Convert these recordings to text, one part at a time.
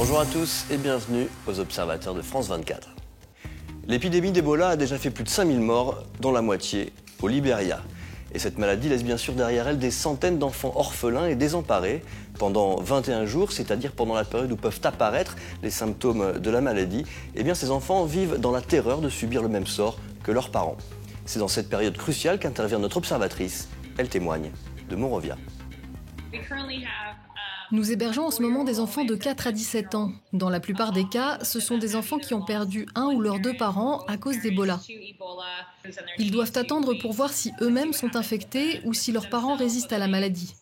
Bonjour à tous et bienvenue aux Observateurs de France 24. L'épidémie d'Ebola a déjà fait plus de 5000 morts, dont la moitié au Libéria. Et cette maladie laisse bien sûr derrière elle des centaines d'enfants orphelins et désemparés pendant 21 jours, c'est-à-dire pendant la période où peuvent apparaître les symptômes de la maladie. Eh bien, ces enfants vivent dans la terreur de subir le même sort que leurs parents. C'est dans cette période cruciale qu'intervient notre observatrice. Elle témoigne de Monrovia. Nous hébergeons en ce moment des enfants de 4 à 17 ans. Dans la plupart des cas, ce sont des enfants qui ont perdu un ou leurs deux parents à cause d'Ebola. Ils doivent attendre pour voir si eux-mêmes sont infectés ou si leurs parents résistent à la maladie.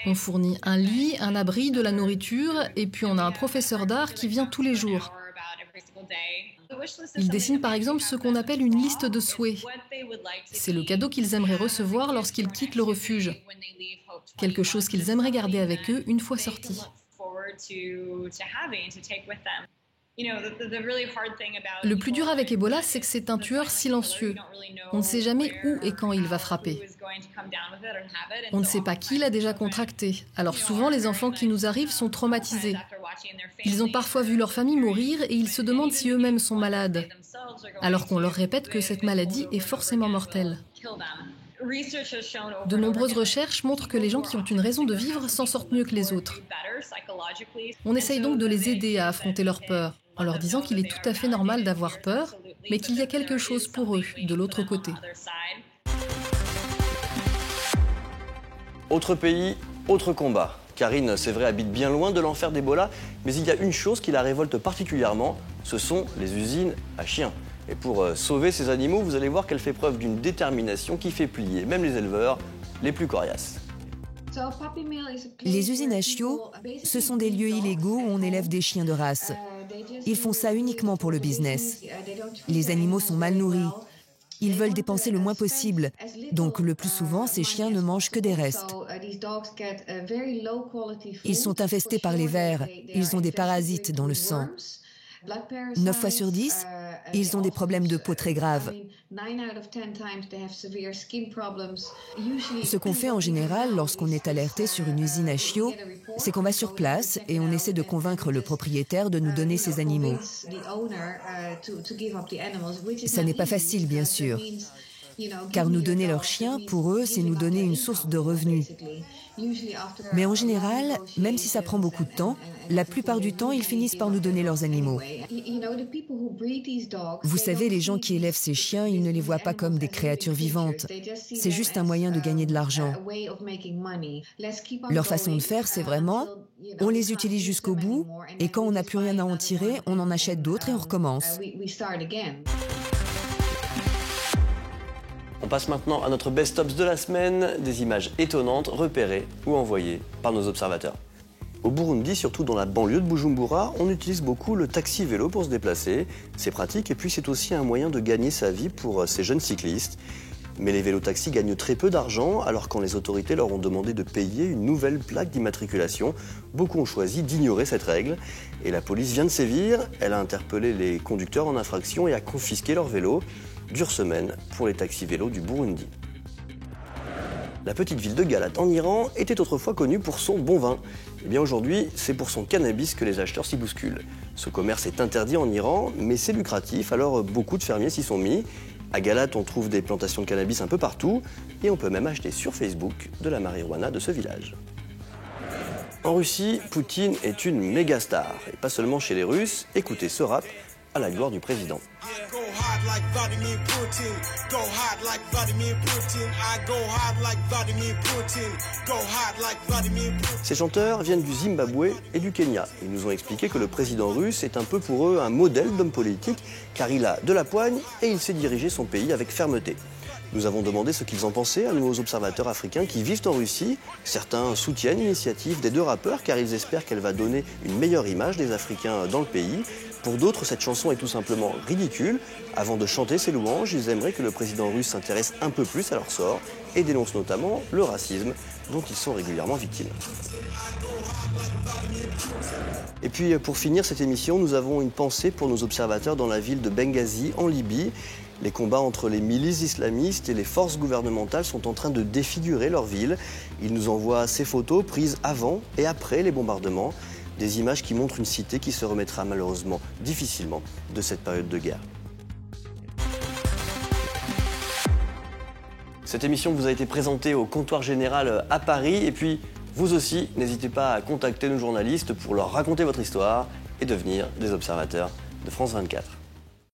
On fournit un lit, un abri, de la nourriture et puis on a un professeur d'art qui vient tous les jours. Il dessine par exemple ce qu'on appelle une liste de souhaits. C'est le cadeau qu'ils aimeraient recevoir lorsqu'ils quittent le refuge. Quelque chose qu'ils aimeraient garder avec eux une fois sortis. Le plus dur avec Ebola, c'est que c'est un tueur silencieux. On ne sait jamais où et quand il va frapper. On ne sait pas qui l'a déjà contracté. Alors souvent, les enfants qui nous arrivent sont traumatisés. Ils ont parfois vu leur famille mourir et ils se demandent si eux-mêmes sont malades, alors qu'on leur répète que cette maladie est forcément mortelle. De nombreuses recherches montrent que les gens qui ont une raison de vivre s'en sortent mieux que les autres. On essaye donc de les aider à affronter leur peur, en leur disant qu'il est tout à fait normal d'avoir peur, mais qu'il y a quelque chose pour eux de l'autre côté. Autre pays, autre combat. Karine, c'est vrai, habite bien loin de l'enfer d'Ebola, mais il y a une chose qui la révolte particulièrement, ce sont les usines à chiens. Et pour sauver ces animaux, vous allez voir qu'elle fait preuve d'une détermination qui fait plier même les éleveurs les plus coriaces. Les usines à chiots, ce sont des lieux illégaux où on élève des chiens de race. Ils font ça uniquement pour le business. Les animaux sont mal nourris. Ils veulent dépenser le moins possible. Donc le plus souvent, ces chiens ne mangent que des restes. Ils sont infestés par les vers. Ils ont des parasites dans le sang. 9 fois sur 10, ils ont des problèmes de peau très graves. Ce qu'on fait en général lorsqu'on est alerté sur une usine à chiots, c'est qu'on va sur place et on essaie de convaincre le propriétaire de nous donner ses animaux. Ça n'est pas facile, bien sûr, car nous donner leurs chiens, pour eux, c'est nous donner une source de revenus. Mais en général, même si ça prend beaucoup de temps, la plupart du temps, ils finissent par nous donner leurs animaux. Vous savez, les gens qui élèvent ces chiens, ils ne les voient pas comme des créatures vivantes. C'est juste un moyen de gagner de l'argent. Leur façon de faire, c'est vraiment, on les utilise jusqu'au bout, et quand on n'a plus rien à en tirer, on en achète d'autres et on recommence. On passe maintenant à notre best-of de la semaine, des images étonnantes repérées ou envoyées par nos observateurs. Au Burundi, surtout dans la banlieue de Bujumbura, on utilise beaucoup le taxi-vélo pour se déplacer. C'est pratique et puis c'est aussi un moyen de gagner sa vie pour ces jeunes cyclistes. Mais les vélos-taxis gagnent très peu d'argent, alors quand les autorités leur ont demandé de payer une nouvelle plaque d'immatriculation, beaucoup ont choisi d'ignorer cette règle. Et la police vient de sévir, elle a interpellé les conducteurs en infraction et a confisqué leurs vélos. Dure semaine pour les taxis-vélos du Burundi. La petite ville de Galate en Iran était autrefois connue pour son bon vin. Eh bien aujourd'hui, c'est pour son cannabis que les acheteurs s'y bousculent. Ce commerce est interdit en Iran, mais c'est lucratif, alors beaucoup de fermiers s'y sont mis. À Galate, on trouve des plantations de cannabis un peu partout, et on peut même acheter sur Facebook de la marijuana de ce village. En Russie, Poutine est une méga star, et pas seulement chez les Russes. Écoutez ce rap à la gloire du président. Ces chanteurs viennent du Zimbabwe et du Kenya. Ils nous ont expliqué que le président russe est un peu pour eux un modèle d'homme politique, car il a de la poigne et il sait diriger son pays avec fermeté. Nous avons demandé ce qu'ils en pensaient à nos observateurs africains qui vivent en Russie. Certains soutiennent l'initiative des deux rappeurs car ils espèrent qu'elle va donner une meilleure image des Africains dans le pays. Pour d'autres, cette chanson est tout simplement ridicule. Avant de chanter ses louanges, ils aimeraient que le président russe s'intéresse un peu plus à leur sort et dénonce notamment le racisme dont ils sont régulièrement victimes. Et puis pour finir cette émission, nous avons une pensée pour nos observateurs dans la ville de Benghazi en Libye. Les combats entre les milices islamistes et les forces gouvernementales sont en train de défigurer leur ville. Ils nous envoient ces photos prises avant et après les bombardements. des images qui montrent une cité qui se remettra malheureusement difficilement de cette période de guerre. Cette émission vous a été présentée au Comptoir Général à Paris. Et puis, vous aussi, n'hésitez pas à contacter nos journalistes pour leur raconter votre histoire et devenir des observateurs de France 24.